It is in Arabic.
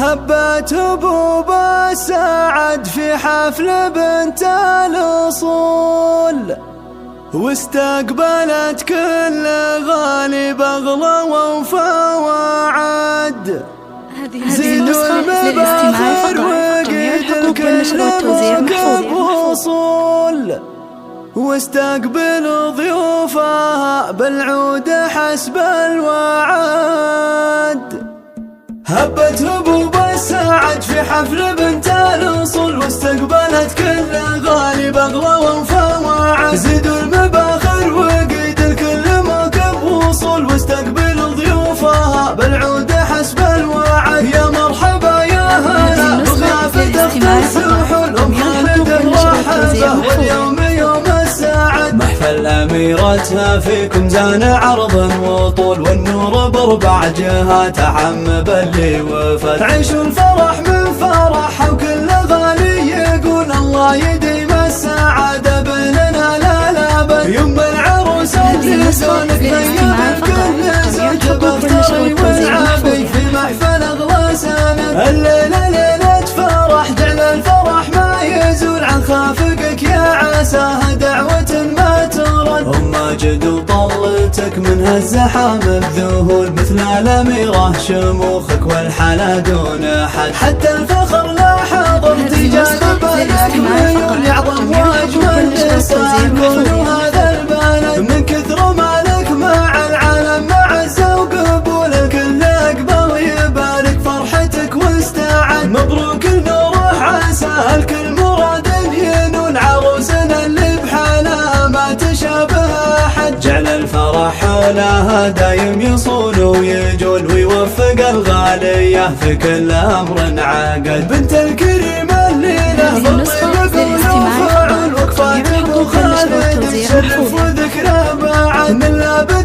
هبت هبوب السعد في حفل بنت الأصول، واستقبلت كل غالي بغلى ووفا وعد. زيدوا المباخر وقيد الكل مركب وصول، واستقبلوا ضيوفها بالعود حسب الوعد. هبت هبوب السعد في حفل بنت الأصول، واستقبلت كل غالي بغلى ووفا وعد. زيدوا المباخر وقيد الكل مركب وصول، واستقبلوا ضيوفها بالعود حسب الوعد. يا مرحبا يا هلا بضيافة اخت السحول، ام خالد مرحبا واليوم يوم السعد. محفل اميرتها فيكم زان عرض وطول، والنور بربع جهات عم باللي وفد. عيشوا الفرح من فرحها وكل غالي يقول الله يديم السعادة بيننا لا لابد. يم العروس اللي زونك طيب الكل زوج بختري والعافي في محفل اغلى سند. الليلة ليلة فرح جعل الفرح ما يزول عن خافقك يا عساها دعوة ما ترد. ام ماجد وطلتك منها الزحام بذهول، مثل الاميرة شموخك والحلا دون حد. حتى الفخر لا حضرت جانب الاكمل يعظم واجمل لسان كل هذا البلد. من كثر مالك مع العالم معزة وقبول، الكل اقبل يبارك فرحتك واستعد. مبروك النور عسى الكل مراد ينول، عروسنا اللي بحالها ما تشابه احد. جعل الفرح حولها دايم يصول ويجول، ويوفق الغالية في كل امر عقد. بنت الكريم الليلة بالطيب والوفاء، وقفات ابو خالد تشرف وذكرى بعد. من لابد